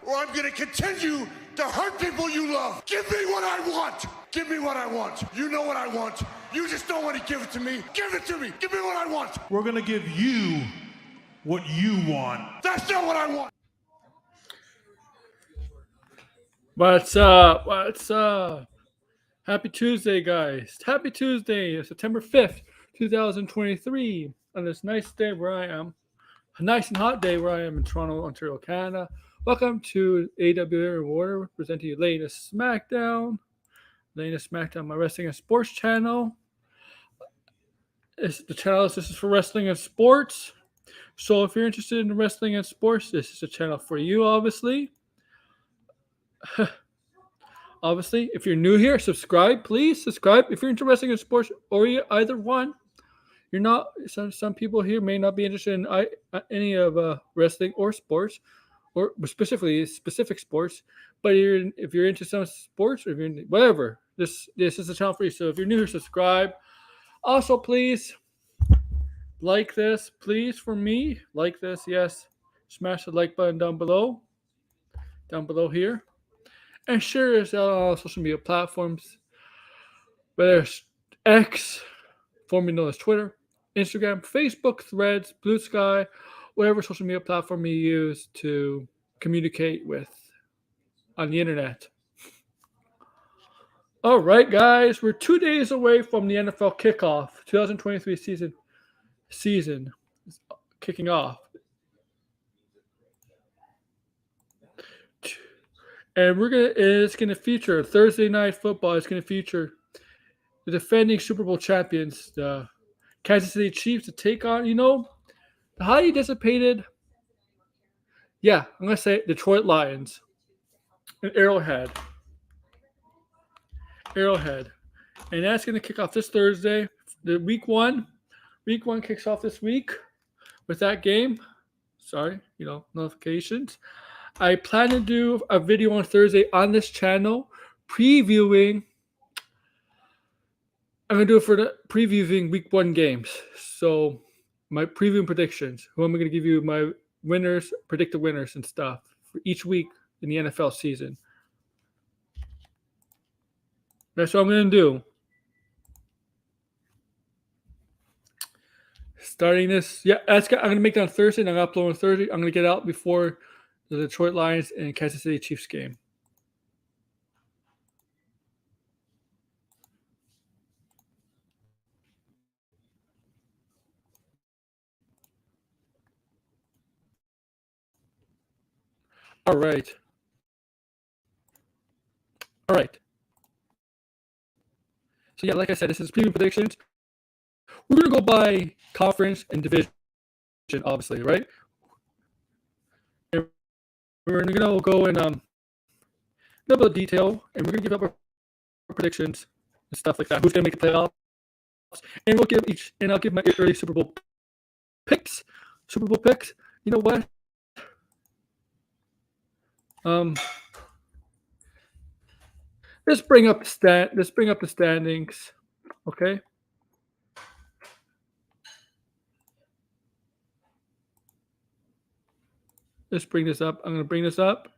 or I'm gonna continue to hurt people you love. Give me what I want. Give me what I want. You know what I want. You just don't want to give it to me. Give it to me. Give me what I want. We're gonna give you what you want. That's not what I want. What's up? What's up? Happy Tuesday, guys. Happy Tuesday, September 5th, 2023. On this nice day where I am, a nice and hot day where I am in Toronto, Ontario, Canada. Welcome to AWA Water, presenting you latest SmackDown. Latest SmackDown, my wrestling and sports channel. The channel this is for wrestling and sports. So if you're interested in wrestling and sports, this is a channel for you, obviously. Obviously, if you're new here, subscribe, please. Subscribe if you're into wrestling and sports, or either one. You're not. Some people here may not be interested in any of wrestling or sports, or specific sports. But if you're into some sports, or if you're into whatever, this is the channel for you. So if you're new here, subscribe. Also, please like this, please, for me. Like this, yes. Smash the like button down below here. And share us out on all social media platforms, whether it's X, formerly known as Twitter, Instagram, Facebook, Threads, Blue Sky, whatever social media platform you use to communicate with on the internet. All right, guys, we're 2 days away from the NFL kickoff, 2023 season kicking off. And it's gonna feature Thursday Night Football. It's gonna feature the defending Super Bowl champions, the Kansas City Chiefs, to take on, the highly anticipated, I'm gonna say Detroit Lions in Arrowhead. And that's gonna kick off this Thursday. The week one kicks off this week with that game. Sorry, notifications. I plan to do a video on Thursday on this channel previewing. I'm going to do it for the previewing week one games. So my previewing predictions. Who am I going to give you my winners, predicted winners and stuff for each week in the NFL season. That's what I'm going to do. Starting this, I'm going to make that on Thursday, and I'm going to upload on Thursday. I'm going to get out before the Detroit Lions and Kansas City Chiefs game. All right. So like I said, this is preview predictions. We're going to go by conference and division, obviously, right? And we're going to go in a little bit of detail, and we're going to give up our predictions and stuff like that. Who's going to make the playoffs? And I'll give my early Super Bowl picks. You know what? Let's bring up the standings. Okay. Let's bring this up. I'm going to bring this up.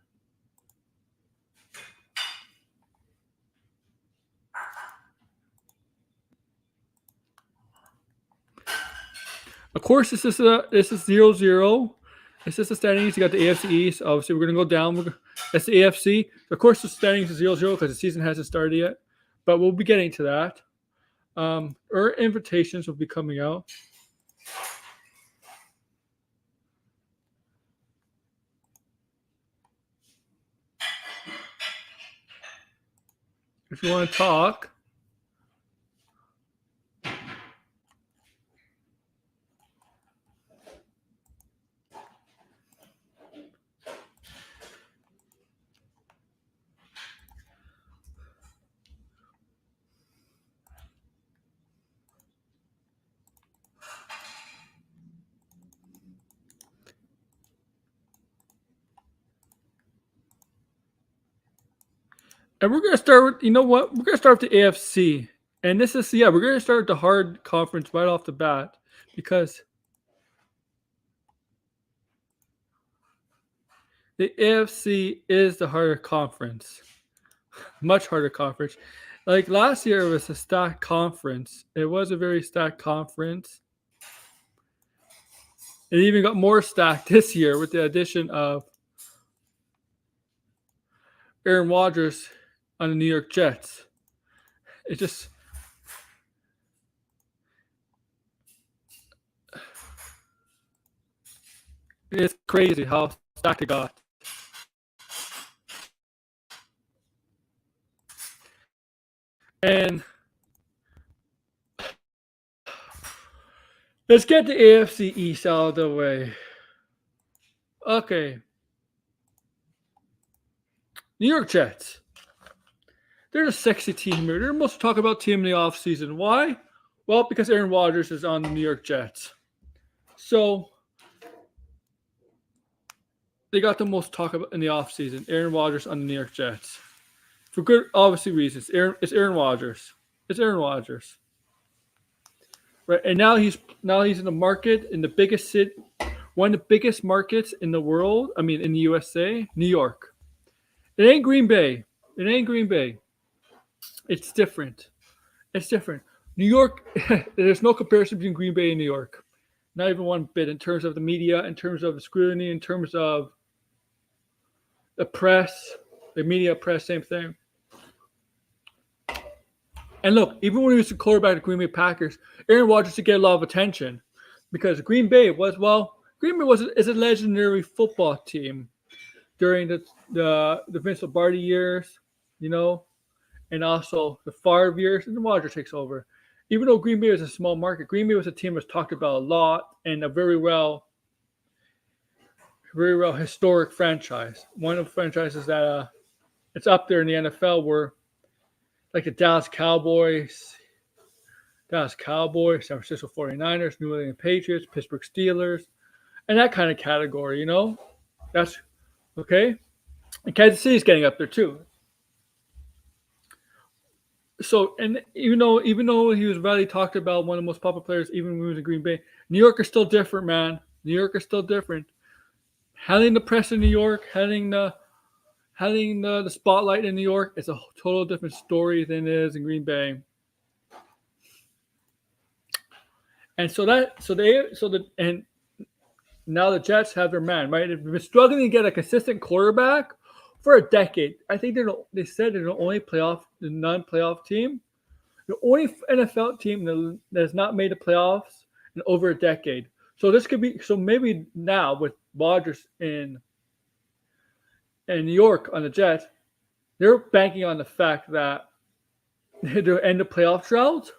Of course, this is 0-0. This is the standings. You got the AFC East. Obviously, we're going to go down. That's the AFC. Of course, the standings is 0-0 because the season hasn't started yet. But we'll be getting to that. Our invitations will be coming out. If you want to talk. And we're going to start with, we're going to start with the AFC. And this is, we're going to start with the hard conference right off the bat because The AFC is the harder conference, much harder conference. Like last year, it was a stacked conference. It was a very stacked conference. It even got more stacked this year with the addition of Aaron Rodgers on the New York Jets. It just it's crazy how stacked it got. And let's get the AFC East out of the way. Okay. New York Jets. They're a sexy team here. They're the most talked about team in the offseason. Why? Well, because Aaron Rodgers is on the New York Jets. So they got the most talk about in the offseason. Aaron Rodgers on the New York Jets. For good, obviously, reasons. It's Aaron Rodgers. It's Aaron Rodgers. Right, and now he's in the market in the biggest city, one of the biggest markets in the world. I mean, in the USA, New York. It ain't Green Bay. It ain't Green Bay. It's different. It's different. New York. There's no comparison between Green Bay and New York. Not even one bit in terms of the media, in terms of the scrutiny, in terms of the press, the media press, same thing. And look, even when he was the quarterback of the Green Bay Packers, Aaron Rodgers did get a lot of attention because Green Bay is a legendary football team during the Vince Lombardi years, you know, and also the Favre years, and the Rodgers takes over. Even though Green Bay was a small market, Green Bay was a team that was talked about a lot and a very well historic franchise. One of the franchises that it's up there in the NFL were like the Dallas Cowboys, San Francisco 49ers, New England Patriots, Pittsburgh Steelers, and that kind of category, you know? That's okay. And Kansas City's getting up there too. So, and even though he was really talked about, one of the most popular players, even when he was in Green Bay, New York is still different, man. New York is still different. Handling the press in New York, handling the spotlight in New York, it's a total different story than it is in Green Bay. And and now the Jets have their man, right? They've been struggling to get a consistent quarterback for a decade. I think they said they're the non-playoff team. The only NFL team that has not made the playoffs in over a decade. So maybe now with Rodgers in New York on the Jets, they're banking on the fact that they'll end the playoff drought.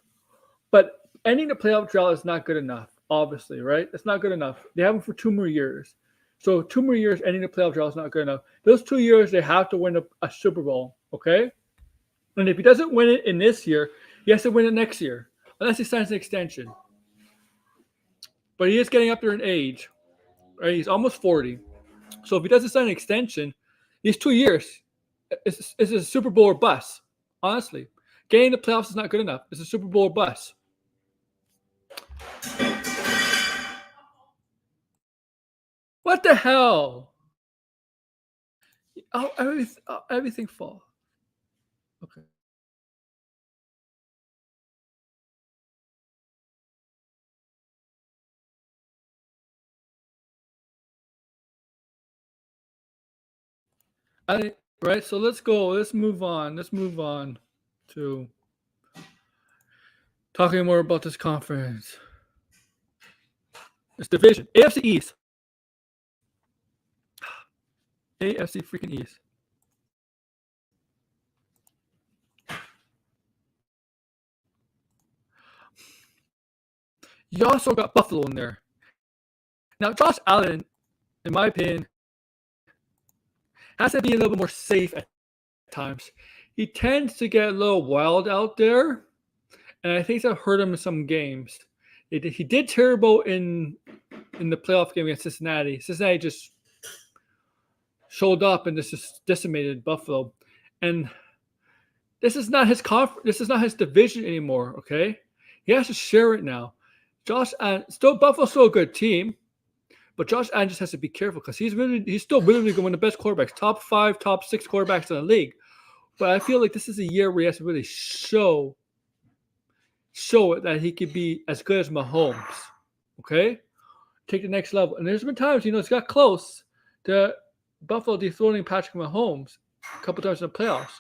But ending the playoff drought is not good enough, obviously, right? It's not good enough. They have them for 2 more years. So 2 more years ending the playoff drought is not good enough. Those 2 years, they have to win a Super Bowl, okay? And if he doesn't win it in this year, he has to win it next year, unless he signs an extension. But he is getting up there in age, right? He's almost 40. So if he doesn't sign an extension, these 2 years is a Super Bowl or bust, honestly. Getting the playoffs is not good enough. It's a Super Bowl or bust. What the hell? Oh, everything fall. Okay. Right, so let's go. Let's move on. To talking more about this conference. This division. AFC East. AFC freaking East. You also got Buffalo in there. Now, Josh Allen, in my opinion, has to be a little bit more safe at times. He tends to get a little wild out there, and I think that hurt him in some games. He did terrible in the playoff game against Cincinnati. Cincinnati just showed up and just decimated Buffalo. And this is not his This is not his division anymore. Okay, he has to share it now. Buffalo's still a good team, But Josh Allen just has to be careful because he's still really one of the best quarterbacks, top 5, top 6 quarterbacks in the league. But I feel like this is a year where he has to really show it that he could be as good as Mahomes. Okay? Take the next level. And there's been times, it's got close to Buffalo dethroning Patrick Mahomes a couple times in the playoffs.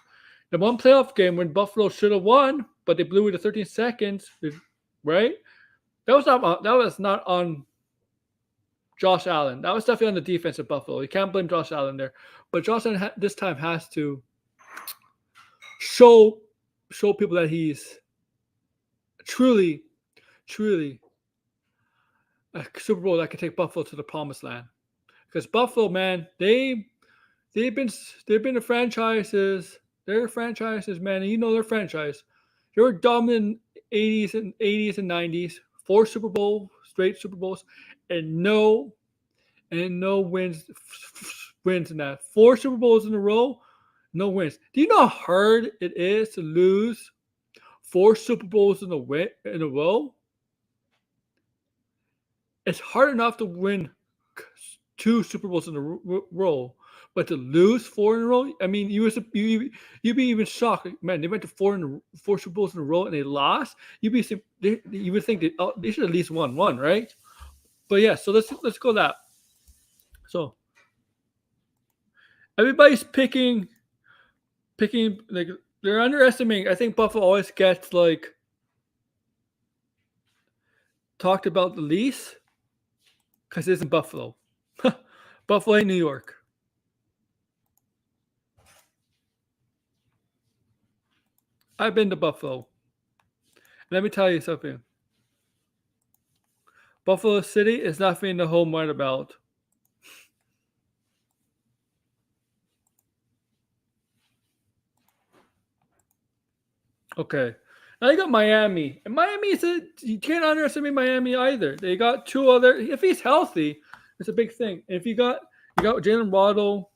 The one playoff game when Buffalo should have won, but they blew it to 13 seconds, right? That was not on Josh Allen. That was definitely on the defense of Buffalo. You can't blame Josh Allen there. But Josh Allen this time has to show people that he's truly a Super Bowl that could take Buffalo to the promised land. Because Buffalo, man, they've been the franchises. They're franchises, man, and they're franchise. They were dominant 80s and 90s, 4 straight Super Bowls, and no wins in that. 4 Super Bowls in a row, no wins. Do you know how hard it is to lose 4 Super Bowls in a row? It's hard enough to win 2 Super Bowls in a row, but to lose 4 in a row, I mean, you'd be even shocked. Man, they went to 4 Super Bowls in a row and they lost. You would think they should at least won one, right? But yeah, so let's go that. So everybody's picking like they're underestimating. I think Buffalo always gets like talked about the least because it's in Buffalo. Buffalo ain't New York. I've been to Buffalo. Let me tell you something. Buffalo City is nothing to home right about. Okay. Now you got Miami. And you can't underestimate Miami either. They got 2 other. If he's healthy, it's a big thing. And if you got Jalen Waddle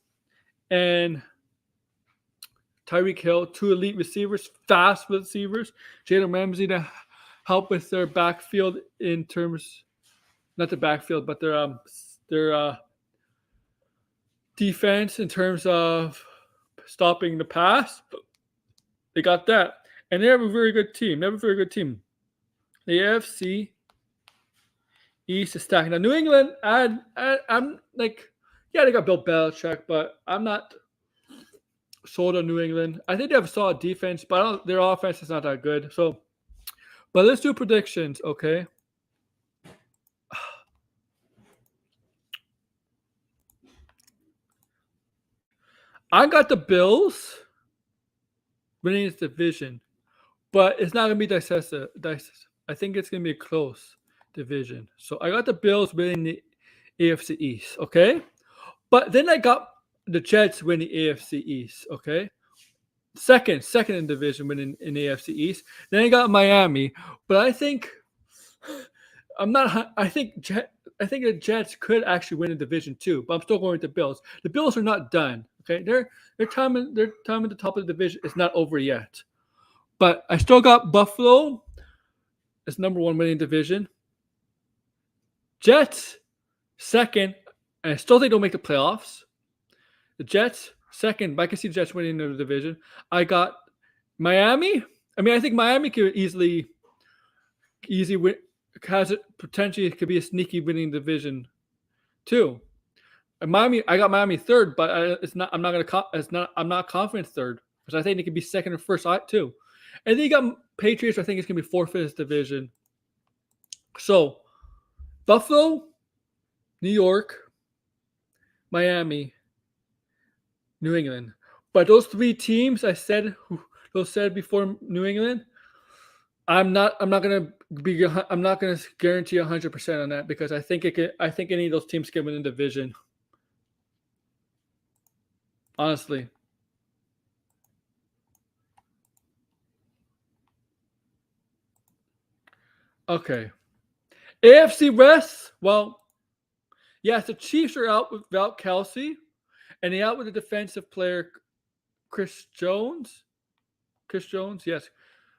and Tyreek Hill, 2 elite receivers, fast receivers. Jalen Ramsey to help with their backfield in terms, not the backfield, but their defense in terms of stopping the pass. They got that. And they have a very good team. The AFC East is stacking. Now, New England, I'm like, yeah, they got Bill Belichick, but I'm not sold on New England. I think they have a solid defense, but their offense is not that good. So, but let's do predictions, okay? I got the Bills winning this division, but it's not going to be decisive. I think it's going to be a close division. So I got the Bills winning the AFC East, okay? But then I got the Jets winning the AFC East, okay? Second in division winning in the AFC East. Then I got Miami, but I think the Jets could actually win a division too, but I'm still going with the Bills. The Bills are not done, okay? Their time at the top of the division is not over yet. But I still got Buffalo as number 1 winning division. Jets second, and I still think they'll make the playoffs. The Jets second, but I can see the Jets winning the division. I got Miami. I mean, I think Miami could easy win. Has it potentially could be a sneaky winning division too. And I got Miami third, but it's not. I'm not confident third because I think it could be second or first too. And then you got Patriots. I think it's gonna be 4th in this division. So Buffalo, New York, Miami, New England. But those 3 teams I said before New England, I'm not gonna guarantee 100% on that because I think any of those teams can win the division. Honestly. Okay. AFC West, well, yes, the Chiefs are out without Kelsey, and they're out with a defensive player, Chris Jones, yes,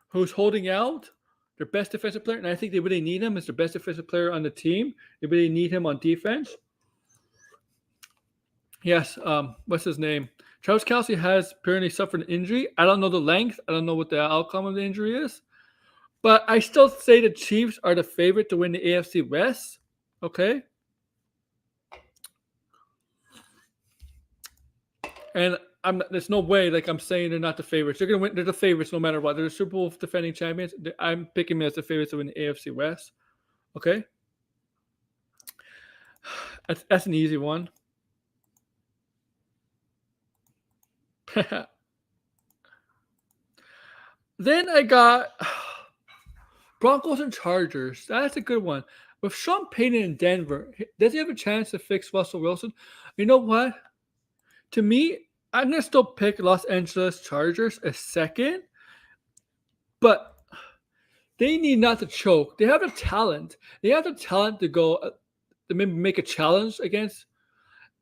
who's holding out, their best defensive player, and I think they really need him as their best defensive player on the team. They really need him on defense. Yes, what's his name? Travis Kelce has apparently suffered an injury. I don't know the length. I don't know what the outcome of the injury is. But I still say the Chiefs are the favorite to win the AFC West. Okay. And there's no way like I'm saying they're not the favorites. They're gonna win. They're the favorites no matter what. They're the Super Bowl defending champions. I'm picking them as the favorites to win the AFC West. Okay. That's an easy one. Then I got Broncos and Chargers. That's a good one. With Sean Payton in Denver, does he have a chance to fix Russell Wilson? You know what? To me, I'm going to still pick Los Angeles Chargers as second, but they need not to choke. They have the talent. They have the talent to go to maybe make a challenge against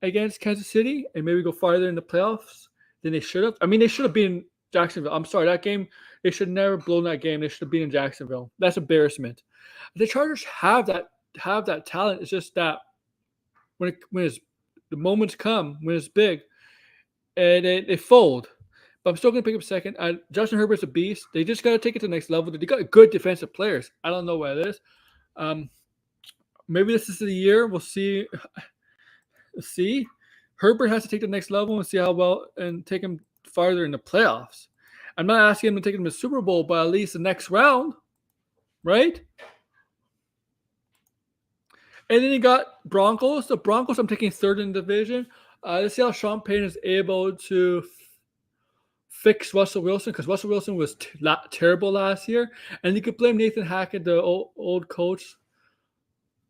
Kansas City and maybe go farther in the playoffs than they should have. I mean, they should have been Jacksonville. I'm sorry, that game, they should never blown that game. They should have been in Jacksonville. That's embarrassment. The Chargers have that talent. It's just that when the moments come, when it's big, and they fold. But I'm still going to pick up second. Justin Herbert's a beast. They just got to take it to the next level. They got good defensive players. I don't know what it is. Maybe this is the year. We'll see. See, Herbert has to take the next level and see how well and take him farther in the playoffs. I'm not asking him to take him to the Super Bowl, but at least the next round, right? And then you got Broncos. The Broncos, I'm taking third in the division. Let's see how Sean Payton is able to fix Russell Wilson, because Russell Wilson was terrible last year. And you could blame Nathan Hackett, the old coach.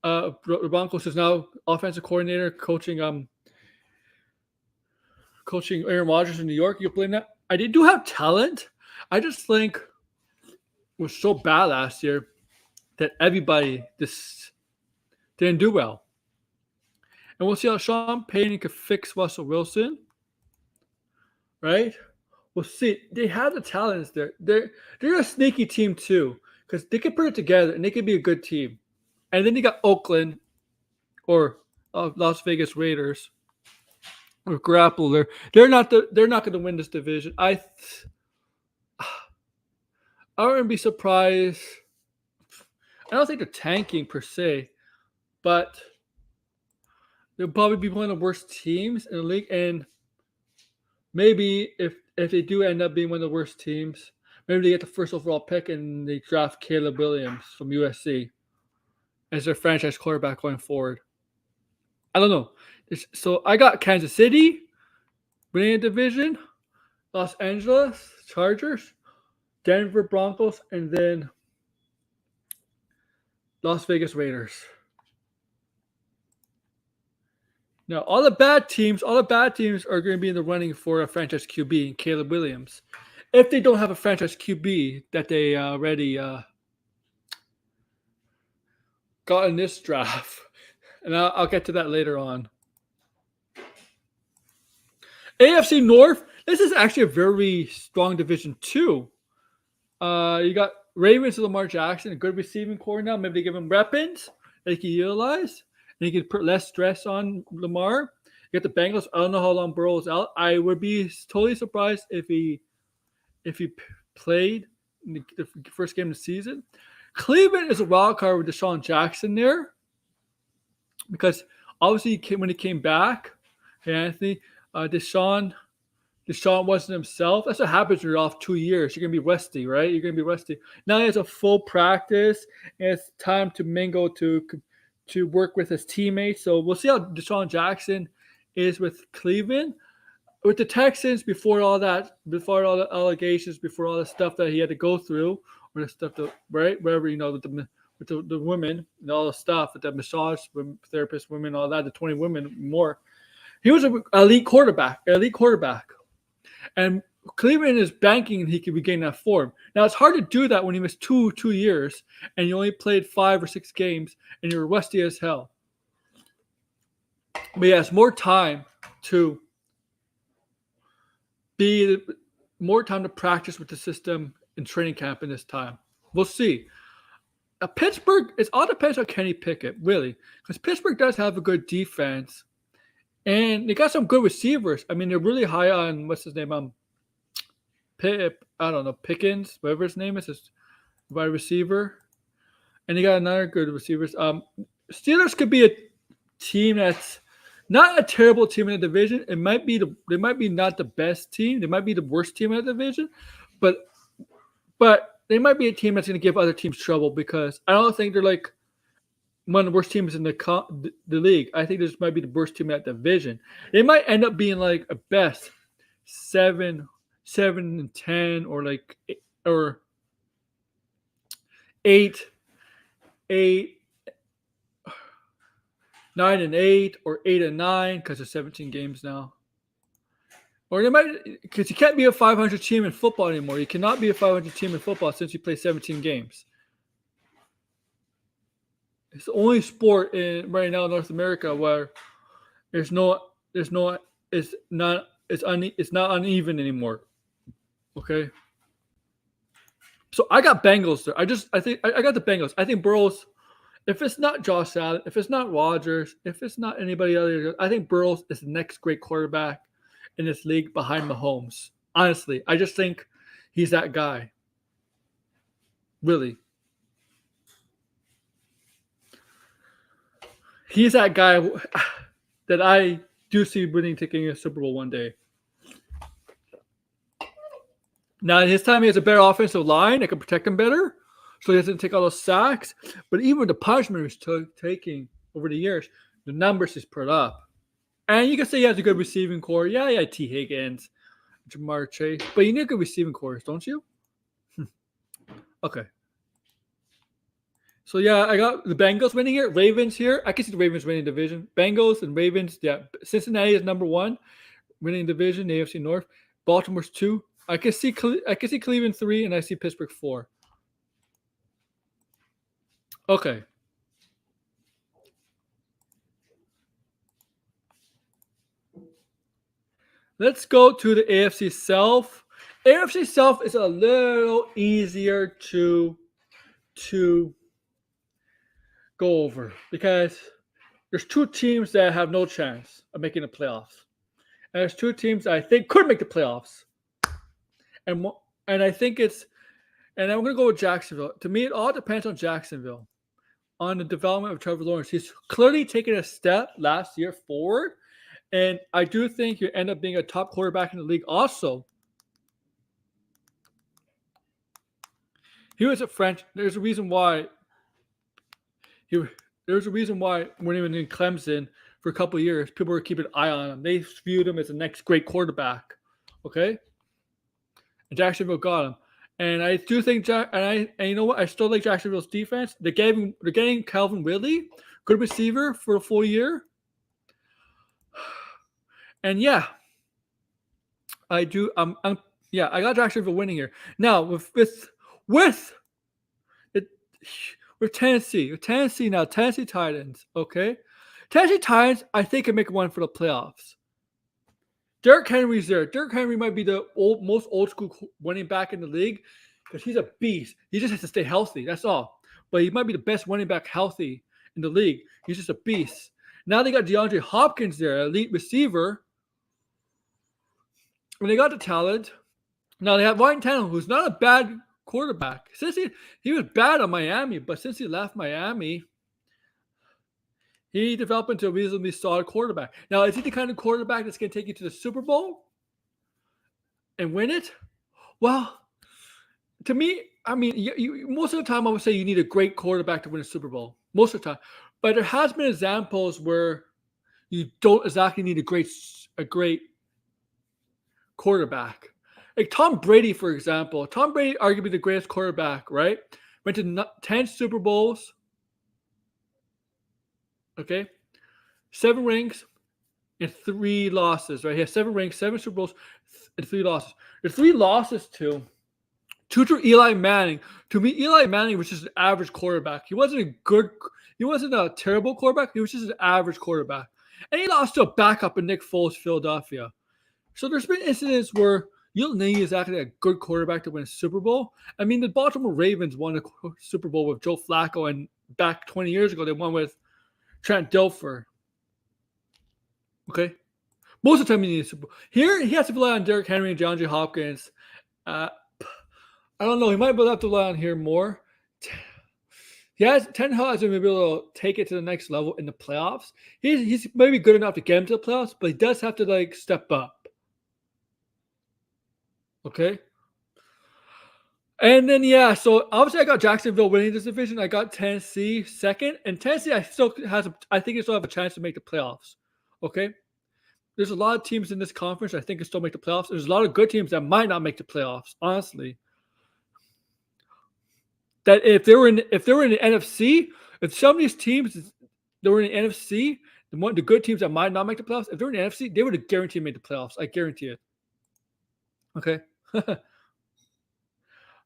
The Broncos is now offensive coordinator, coaching Aaron Rodgers in New York. You blame that? They do have talent. I just think it was so bad last year that everybody just didn't do well. And we'll see how Sean Payton can fix Russell Wilson. Right? We'll see. They have the talents there. They're a sneaky team too, because they can put it together and they can be a good team. And then you got Oakland or Las Vegas Raiders or Grappler. They're not going to win this division. I wouldn't be surprised. I don't think they're tanking per se, but they'll probably be one of the worst teams in the league. And maybe if they do end up being one of the worst teams, maybe they get the first overall pick and they draft Caleb Williams from USC as their franchise quarterback going forward. I don't know. So I got Kansas City winning a division, Los Angeles Chargers, Denver Broncos, and then Las Vegas Raiders. Now, all the bad teams are going to be in the running for a franchise QB, Caleb Williams. If they don't have a franchise QB that they already got in this draft. And I'll get to that later on. AFC North, this is actually a very strong division too. You got Ravens and Lamar Jackson, a good receiving core now. Maybe they give him weapons they can utilize. And he can put less stress on Lamar. You got the Bengals. I don't know how long Burrow is out. I would be totally surprised if he played in the first game of the season. Cleveland is a wild card with Deshaun Jackson there, because obviously when he came back, Anthony, Deshaun wasn't himself. That's what happens when you're off 2 years. You're gonna be rusty, right? You're gonna be rusty. Now he has a full practice, and it's time to mingle to work with his teammates. So we'll see how Deshaun Jackson is with Cleveland. With the Texans, before all the allegations, before all the stuff that he had to go through, or the stuff that, right, wherever, with the women and all the stuff, with the massage therapist women, all that, the 20 women more, he was an elite quarterback. And Cleveland is banking he can regain that form. Now, it's hard to do that when he missed two years and you only played 5 or 6 games and you're rusty as hell. But he has more time to practice with the system in training camp in this time. We'll see. Pittsburgh, it all depends on Kenny Pickett, really, because Pittsburgh does have a good defense, And they got some good receivers. I mean, they're really high on what's his name? I don't know, Pickens, whatever his name is, his wide receiver. And they got another good receivers. Steelers could be a team that's not a terrible team in the division. They might be not the best team. They might be the worst team in the division, but they might be a team that's going to give other teams trouble because I don't think they're like one of the worst teams in the league. I think this might be the worst team in that division. They might end up being like a best 7-10 or like or 8 9-8 or 8-9 because there's 17 games now. Or they might, because you can't be a 500 team in football anymore. You cannot be a 500 team in football since you play 17 games. It's the only sport right now in North America where it's not uneven anymore. Okay. So I got Bengals there. I got the Bengals. I think Burrows. If it's not Josh Allen, if it's not Rodgers, if it's not anybody else, I think Burrows is the next great quarterback in this league behind Mahomes. Honestly, I just think he's that guy. Really. He's that guy that I do see winning, taking a Super Bowl one day. Now, in his time, he has a better offensive line that can protect him better, so he doesn't take all those sacks. But even the punishment he's taking over the years, the numbers he's put up. And you can say he has a good receiving core. Yeah, T. Higgins, Jamar Chase. But you need good receiving cores, don't you? Okay. So, yeah, I got the Bengals winning here. Ravens here. I can see the Ravens winning division. Bengals and Ravens. Yeah, Cincinnati is number 1, winning division, AFC North. Baltimore's 2. I can see Cleveland 3, and I see Pittsburgh 4. Okay. Let's go to the AFC South. AFC South is a little easier to go over because there's 2 teams that have no chance of making the playoffs. And there's 2 teams that I think could make the playoffs. And I think and I'm going to go with Jacksonville. To me, it all depends on Jacksonville, on the development of Trevor Lawrence. He's clearly taken a step last year forward, and I do think he'll end up being a top quarterback in the league also. He was a French. There's a reason why when he was in Clemson for a couple of years, people were keeping an eye on him. They viewed him as the next great quarterback. Okay? And Jacksonville got him. And I do think and you know what? I still like Jacksonville's defense. They're getting Calvin Ridley, good receiver for a full year. And yeah, I do. I got Jacksonville winning here. Now with Tennessee Titans. Okay, Tennessee Titans. I think can make one for the playoffs. Derrick Henry's there. Derrick Henry might be the most old school running back in the league because he's a beast. He just has to stay healthy. That's all. But he might be the best running back healthy in the league. He's just a beast. Now they got DeAndre Hopkins there, elite receiver. And they got the talent. Now they have Ryan Tannehill, who's not a bad quarterback. Since he was bad on Miami, but since he left Miami, he developed into a reasonably solid quarterback. Now, is he the kind of quarterback that's going to take you to the Super Bowl and win it? Well, to me, I mean, most of the time I would say you need a great quarterback to win a Super Bowl. Most of the time. But there has been examples where you don't exactly need a great quarterback. Like Tom Brady, for example. Tom Brady, arguably the greatest quarterback, right? Went to 10 Super Bowls. Okay, 7 rings and 3 losses, right? He has 7 rings, 7 Super Bowls, and 3 losses. The 3 losses to Eli Manning. To me, Eli Manning was just an average quarterback. He wasn't a terrible quarterback. He was just an average quarterback. And he lost to a backup in Nick Foles, Philadelphia. So there's been incidents where you don't need exactly a good quarterback to win a Super Bowl. I mean, the Baltimore Ravens won a Super Bowl with Joe Flacco, and back 20 years ago, they won with Trent Dilfer. Okay, most of the time he needs Super Bowl. Here he has to rely on Derrick Henry and DeAndre Hopkins. Uh, I don't know. He might have to rely on here more. Ten Hag hasn't been able to take it to the next level in the playoffs. He's maybe good enough to get him to the playoffs, but he does have to like step up. Okay. And then so obviously I got Jacksonville winning this division. I got Tennessee second, and Tennessee I think it still have a chance to make the playoffs. Okay. There's a lot of teams in this conference I think can still make the playoffs. There's a lot of good teams that might not make the playoffs, honestly. That if they were in the NFC, if some of these teams they were in the NFC, the good teams that might not make the playoffs, if they were in the NFC, they would have guaranteed made the playoffs. I guarantee it. Okay.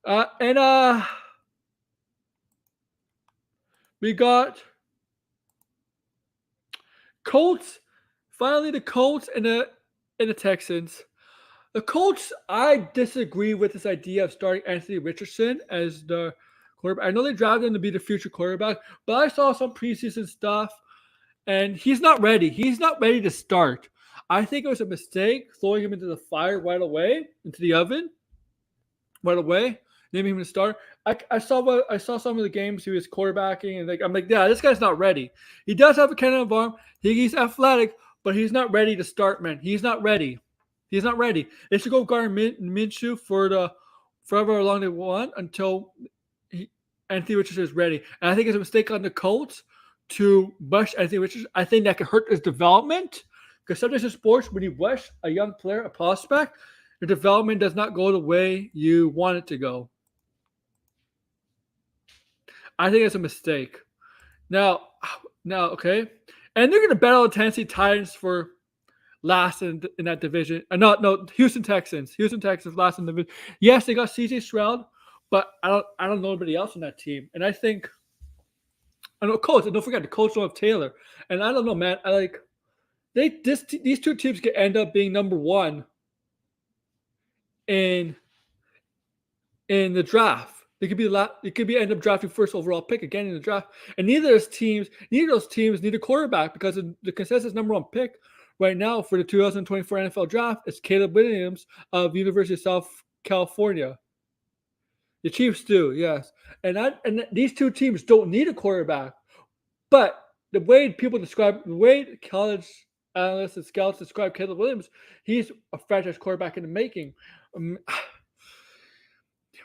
And we got Colts. Finally, the Colts and the Texans. The Colts, I disagree with this idea of starting Anthony Richardson as the quarterback. I know they drafted him to be the future quarterback, but I saw some preseason stuff, and he's not ready. He's not ready to start. I think it was a mistake throwing him into the fire right away, into the oven right away, naming him to start. I saw some of the games he was quarterbacking, and I'm like, yeah, this guy's not ready. He does have a cannon of arm. He's athletic, but he's not ready to start, man. He's not ready. He's not ready. They should go Gardner Minshew for the forever long they want until Anthony Richardson is ready. And I think it's a mistake on the Colts to rush Anthony Richardson. I think that could hurt his development because sometimes in sports, when you rush a young player, a prospect, the development does not go the way you want it to go. I think it's a mistake. Now, okay. And they're going to battle the Tennessee Titans for last in that division. No, Houston Texans. Houston Texans last in the division. Yes, they got CJ Stroud, but I don't know anybody else on that team. And I think Colts, and don't forget the Colts don't have Taylor. And I don't know, man. These two teams could end up being number one in the draft. They could be end up drafting first overall pick again in the draft. And neither of those teams need a quarterback because the consensus number one pick right now for the 2024 NFL draft is Caleb Williams of University of South California. The Chiefs do, yes. And these two teams don't need a quarterback. But the way college analysts and scouts describe Caleb Williams, he's a franchise quarterback in the making.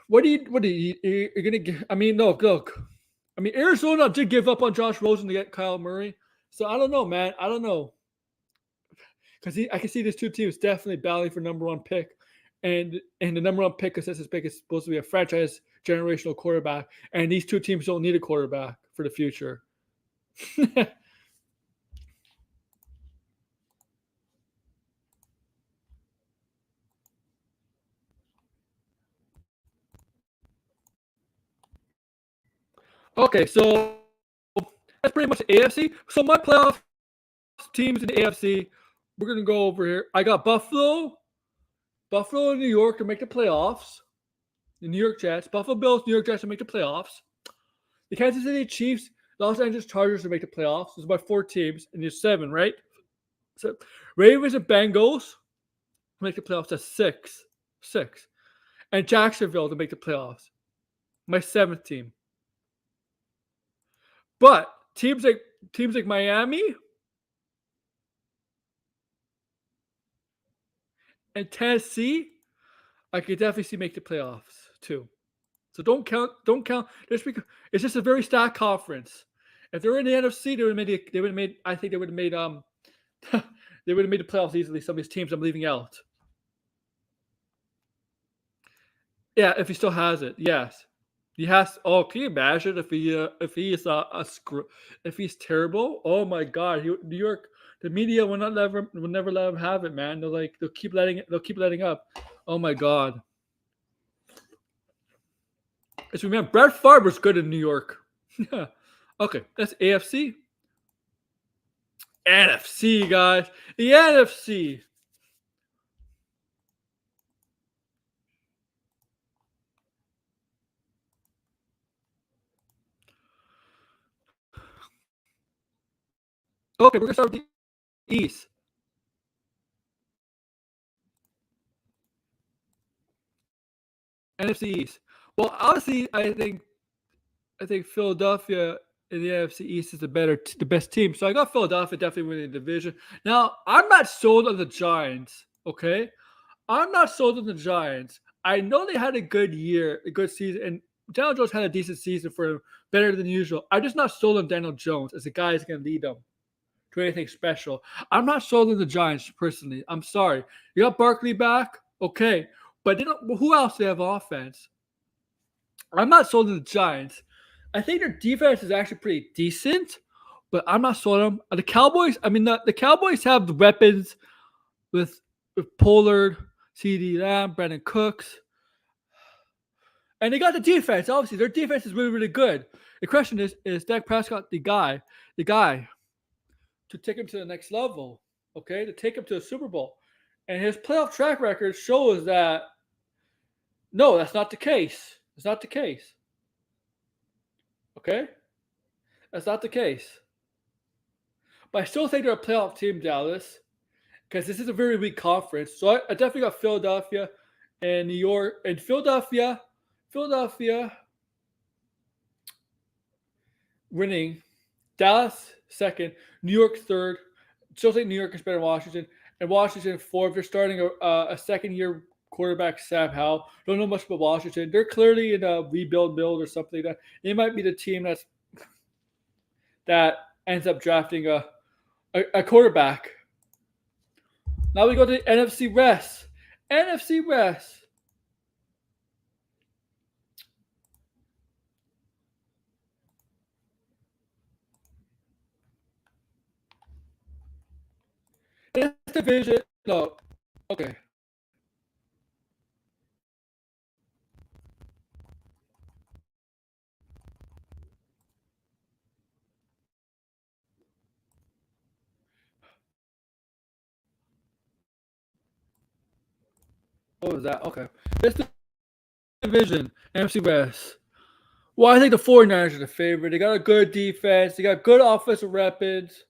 What are you gonna get? I mean, no, look. I mean, Arizona did give up on Josh Rosen to get Kyle Murray. So I don't know, man. I don't know. Because I can see these two teams definitely battling for number one pick. And the number one pick consensus pick is supposed to be a franchise generational quarterback. And these two teams don't need a quarterback for the future. Okay, so that's pretty much the AFC. So my playoff teams in the AFC, we're going to go over here. I got Buffalo and New York to make the playoffs. The New York Jets, Buffalo Bills, New York Jets to make the playoffs. The Kansas City Chiefs, Los Angeles Chargers to make the playoffs. There's about 4 teams, and there's 7, right? So Ravens and Bengals to make the playoffs. That's 6. And Jacksonville to make the playoffs. My 7th team. But teams like Miami and Tennessee, I could definitely see make the playoffs too. So don't count just because it's just a very stacked conference. If they were in the NFC, they would have made they would have made the playoffs easily. Some of these teams I'm leaving out. Yeah, if he still has it, yes. He has. Oh, can you imagine if he's terrible? Oh my God, New York, the media will never let him have it, man. They'll keep letting up. Oh my God. Just remember, Brett Favre was good in New York. Okay, that's AFC. NFC, guys. The NFC. Okay, we're going to start with the East. NFC East. Well, obviously, I think Philadelphia in the NFC East is the best team. So I got Philadelphia definitely winning the division. Now, I'm not sold on the Giants, okay? I'm not sold on the Giants. I know they had a good year, a good season, and Daniel Jones had a decent season for him, better than usual. I'm just not sold on Daniel Jones as a guy who's going to lead them to anything special. I'm not sold on the Giants personally. I'm sorry. You got Barkley back, okay, but who else do they have offense? I'm not sold on the Giants. I think their defense is actually pretty decent, but I'm not sold on them. The Cowboys, the Cowboys have the weapons with Pollard, CeeDee Lamb, Brandon Cooks. And they got the defense. Obviously, their defense is really, really good. The question is Dak Prescott the guy to take him to the next level, okay, to take him to a Super Bowl? And his playoff track record shows that, no, that's not the case. It's not the case. Okay? That's not the case. But I still think they're a playoff team, Dallas, because this is a very weak conference. So I definitely got Philadelphia and New York. And Philadelphia winning. Dallas second. New York third. Still think New York is better than Washington. And Washington fourth. They're starting a second-year quarterback, Sam Howell. Don't know much about Washington. They're clearly in a rebuild or something like that. They might be the team that ends up drafting a quarterback. Now we go to the NFC West. NFC West. This division, no, okay. What was that? Okay. This division, NFC West. Well, I think the 49ers are the favorite. They got a good defense. They got good offensive weapons.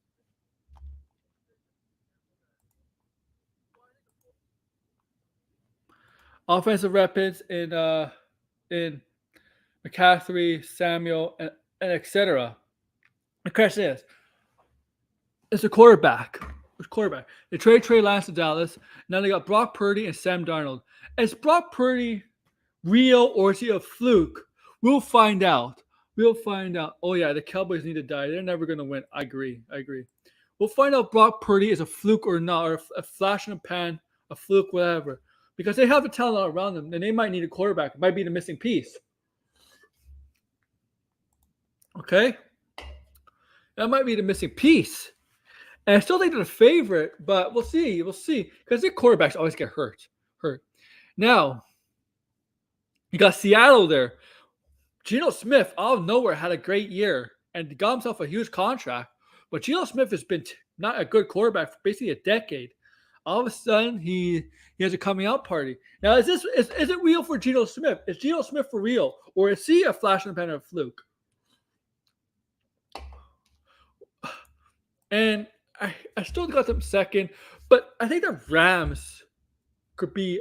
Offensive weapons in McCaffrey, Samuel, and etc. The question is, it's a quarterback. Which quarterback? They trade Trey Lance to Dallas. Now they got Brock Purdy and Sam Darnold. Is Brock Purdy real or is he a fluke? We'll find out. Oh, yeah, the Cowboys need to die. They're never going to win. I agree. We'll find out if Brock Purdy is a fluke or not, or a flash in the pan, a fluke, whatever. Because they have the talent around them, and they might need a quarterback. It might be the missing piece. Okay? That might be the missing piece. And I still think they're the favorite, but we'll see. Because their quarterbacks always get hurt. Now, you got Seattle there. Geno Smith, out of nowhere, had a great year and got himself a huge contract. But Geno Smith has been not a good quarterback for basically a decade. All of a sudden, he has a coming out party. Now, is it real for Geno Smith? Is Geno Smith for real? Or is he a flash in the pan or a fluke? And I still got them second, but I think the Rams could be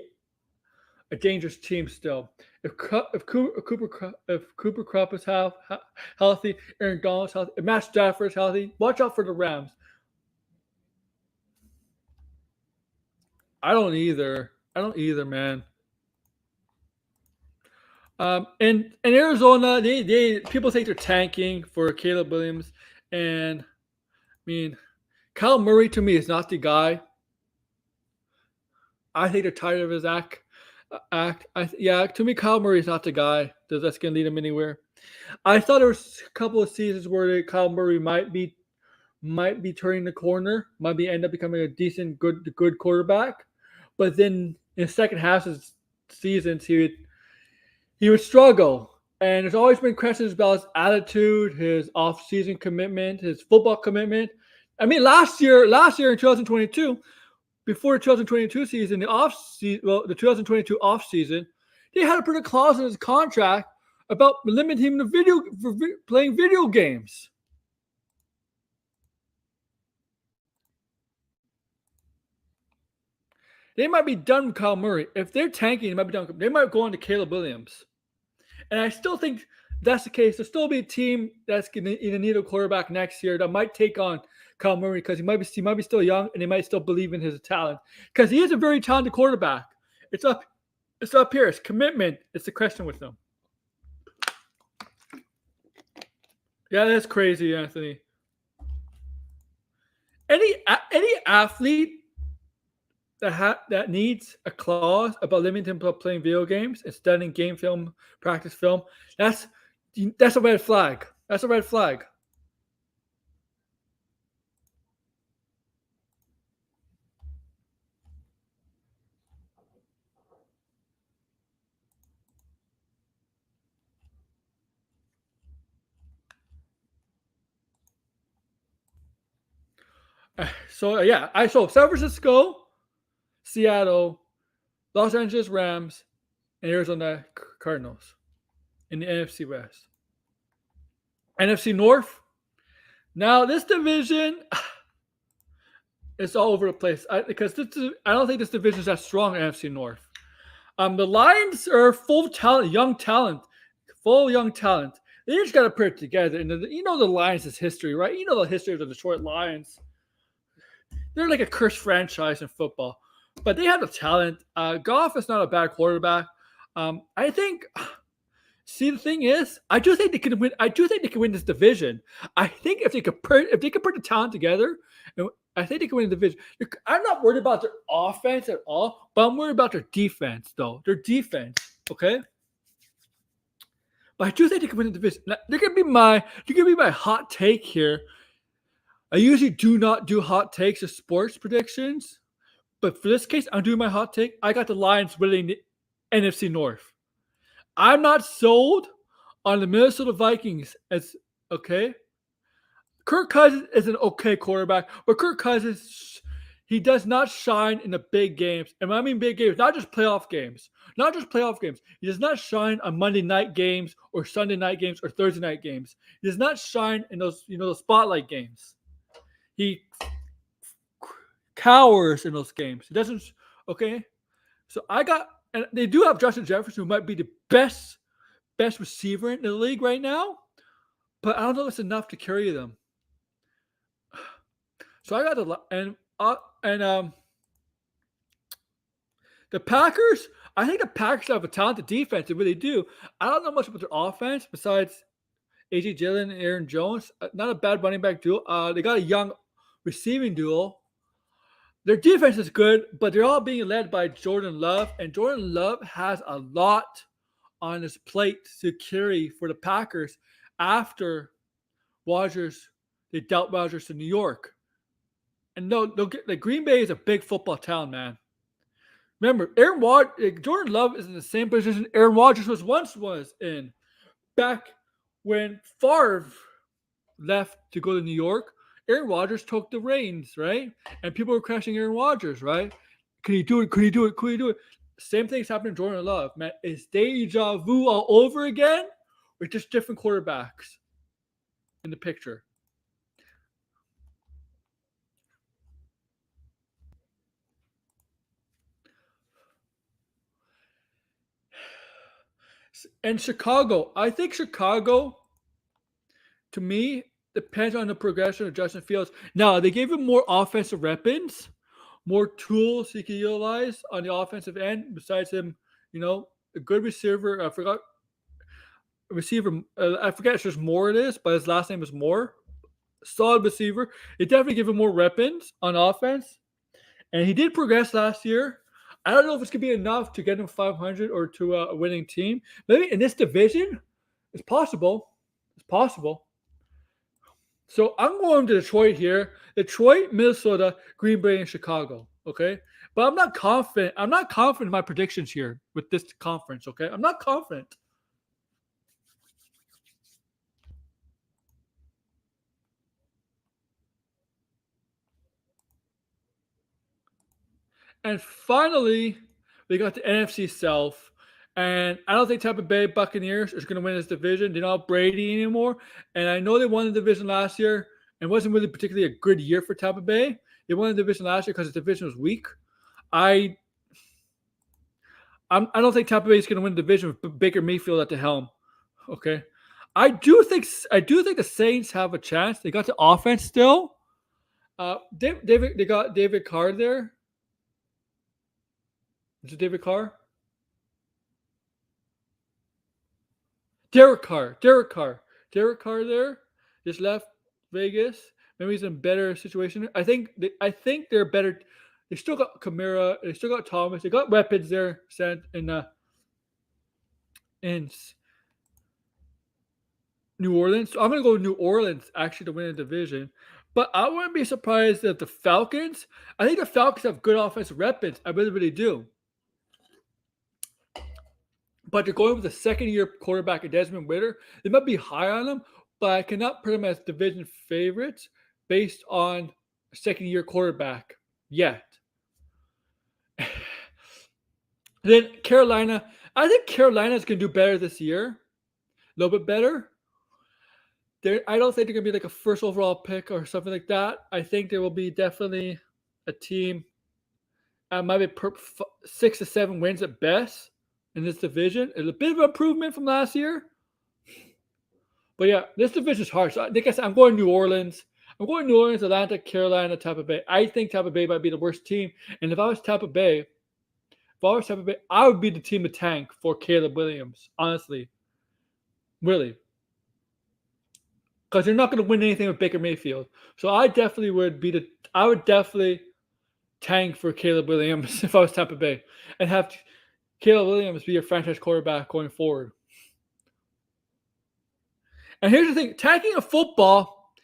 a dangerous team still. If Cooper Kupp is healthy, Aaron Donald's healthy, if Matt Stafford's healthy, watch out for the Rams. I don't either, man. In Arizona, they people think they're tanking for Caleb Williams, and Kyle Murray to me is not the guy. I think they're tired of his act. To me, Kyle Murray is not the guy that's going to lead him anywhere. I thought there was a couple of seasons where Kyle Murray might be turning the corner, end up becoming a decent, good quarterback. But then in the second half of seasons, he would struggle. And there's always been questions about his attitude, his off-season commitment, his football commitment. Last year in 2022, before the 2022 season, the 2022 off season, they had to put a clause in his contract about limiting him to playing video games. They might be done with Kyle Murray. If they're tanking, they might be done. They might go on to Caleb Williams. And I still think that's the case. There'll still be a team that's going to either need a quarterback next year that might take on Kyle Murray because he might be still young and they might still believe in his talent because he is a very talented quarterback. It's up here. It's commitment. It's the question with him. Yeah, that's crazy, Anthony. Any athlete that needs a clause about limiting him playing video games and studying game film, practice film, that's a red flag. That's a red flag. So San Francisco, Seattle, Los Angeles Rams, and Arizona Cardinals in the NFC West. NFC North. Now this division is all over the place because I don't think this division is that strong. NFC North. The Lions are full of talent, young talent. They just got to put it together. And the Lions' history, right? You know the history of the Detroit Lions. They're like a cursed franchise in football, but they have the talent. Goff is not a bad quarterback. I think. See, the thing is, I do think they can win. I do think they can win this division. I think if they could put the talent together, I think they can win the division. I'm not worried about their offense at all, but I'm worried about their defense, though. Their defense, okay. But I do think they can win the division. Now, they're gonna be my hot take here. I usually do not do hot takes of sports predictions, but for this case, I'm doing my hot take. I got the Lions winning the NFC North. I'm not sold on the Minnesota Vikings as okay. Kirk Cousins is an okay quarterback, but Kirk Cousins, he does not shine in the big games. And when I mean big games, not just playoff games. He does not shine on Monday night games or Sunday night games or Thursday night games. He does not shine in those, those spotlight games. He cowers in those games. He doesn't, okay? So and they do have Justin Jefferson, who might be the best receiver in the league right now, but I don't know if it's enough to carry them. So I got the Packers. I think the Packers have a talented defense. They really do. I don't know much about their offense besides A.J. Dillon and Aaron Jones. Not a bad running back duo. They got a young receiving duo. Their defense is good, but they're all being led by Jordan Love, and Jordan Love has a lot on his plate to carry for the Packers after they dealt Rodgers to New York. And they'll get Green Bay is a big football town, man. Remember, Jordan Love is in the same position Aaron Rodgers was in back when Favre left to go to New York. Aaron Rodgers took the reins, right? And people were crashing Aaron Rodgers, right? Can he do it? Same thing's happening to Jordan Love, man. Is deja vu all over again? Or just different quarterbacks in the picture? And Chicago. I think Chicago, to me, depends on the progression of Justin Fields. Now, they gave him more offensive weapons, more tools he can utilize on the offensive end. Besides him, a good receiver. I forget it's just Moore it is, but his last name is Moore. Solid receiver. It definitely gave him more weapons on offense. And he did progress last year. I don't know if it's going to be enough to get him 500 or to a winning team. Maybe in this division, it's possible. It's possible. So I'm going to Detroit here. Detroit, Minnesota, Green Bay, and Chicago. Okay? But I'm not confident. I'm not confident in my predictions here with this conference. Okay? I'm not confident. And finally, we got the NFC South. And I don't think Tampa Bay Buccaneers is going to win this division. They're not Brady anymore. And I know they won the division last year. It wasn't really particularly a good year for Tampa Bay. They won the division last year because the division was weak. I I don't think Tampa Bay is going to win the division with Baker Mayfield at the helm. Okay, I do think the Saints have a chance. They got the offense still. They got David Carr there. Is it David Carr? Derek Carr there. Just left Vegas. Maybe he's in a better situation. I think they're better. They still got Kamara. They still got Thomas. They got weapons there. Sent in New Orleans. So I'm gonna go with New Orleans actually to win the division. But I wouldn't be surprised if the Falcons. I think the Falcons have good offensive weapons. I really, really do. But they're going with the second-year quarterback, Desmond Ridder. They might be high on them, but I cannot put them as division favorites based on a second-year quarterback yet. Then Carolina. I think Carolina is going to do better this year. A little bit better. I don't think they're going to be like a first overall pick or something like that. I think there will be definitely a team might be 6 to 7 wins at best in this division. It's a bit of an improvement from last year. But yeah, this division is hard. So like I said, I'm going New Orleans. I'm going New Orleans, Atlanta, Carolina, Tampa Bay. I think Tampa Bay might be the worst team. And if I was Tampa Bay, I would be the team to tank for Caleb Williams, honestly. Really. Because they're not going to win anything with Baker Mayfield. So I would definitely tank for Caleb Williams if I was Tampa Bay. And have Caleb Williams be your franchise quarterback going forward. And here's the thing. Tanking a football,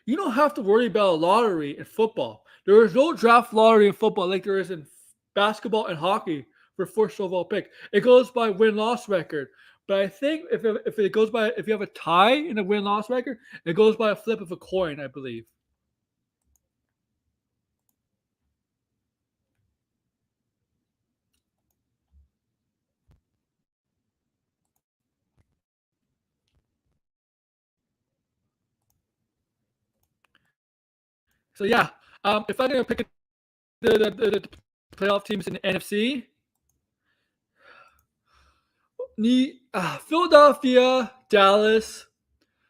you don't have to worry about a lottery in football. There is no draft lottery in football like there is in basketball and hockey for first overall pick. It goes by win-loss record. But I think if you have a tie in a win-loss record, it goes by a flip of a coin, I believe. So yeah, if I'm gonna pick the playoff teams in the NFC, Philadelphia, Dallas,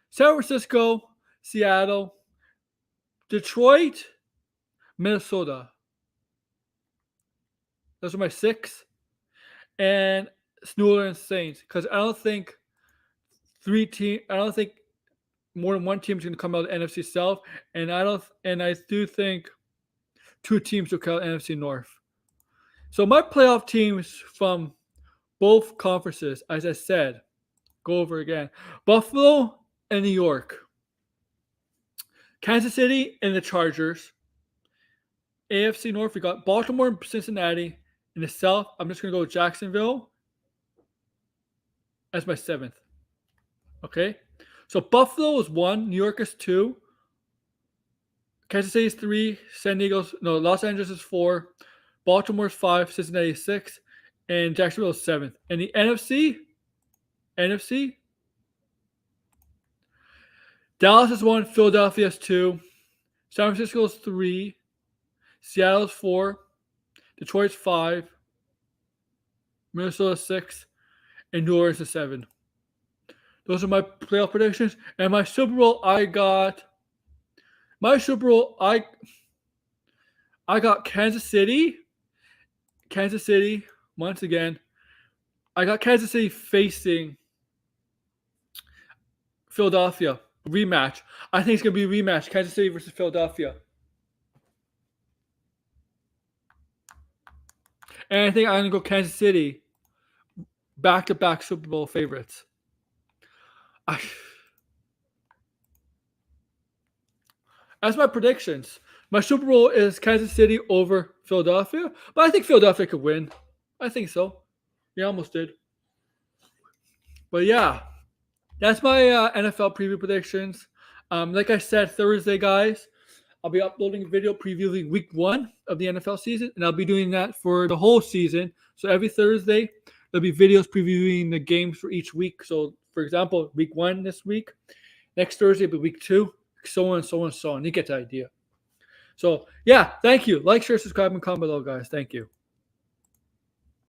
San Francisco, Seattle, Detroit, Minnesota. Those are my 6. And New Orleans Saints. Because I don't think more than one team is going to come out of the NFC South. And I do think 2 teams will come out of the NFC North. So my playoff teams from both conferences, as I said, go over again. Buffalo and New York. Kansas City and the Chargers. AFC North, we got Baltimore and Cincinnati. In the South, I'm just going to go with Jacksonville as my 7th. Okay? So Buffalo is 1, New York is 2, Kansas City is 3, Los Angeles is 4, Baltimore is 5, Cincinnati is 6, and Jacksonville is 7th. And the NFC, Dallas is 1, Philadelphia is 2, San Francisco is 3, Seattle is 4, Detroit's 5, Minnesota 6, and New Orleans is 7. Those are my playoff predictions. And my Super Bowl, I got Kansas City. Once again, I got Kansas City facing Philadelphia. Rematch. I think it's going to be a rematch. Kansas City versus Philadelphia. And I think I'm going to go Kansas City. Back-to-back Super Bowl favorites. That's my predictions. My Super Bowl is Kansas City over Philadelphia. But I think Philadelphia could win. I think so. Yeah, almost did. But yeah. That's my NFL preview predictions. Like I said, Thursday, guys, I'll be uploading a video previewing week 1 of the NFL season. And I'll be doing that for the whole season. So every Thursday, there'll be videos previewing the games for each week. So, for example, week 1 this week. Next Thursday will be week 2. So on and so on and so on. You get the idea. So, yeah, thank you. Like, share, subscribe, and comment below, guys. Thank you.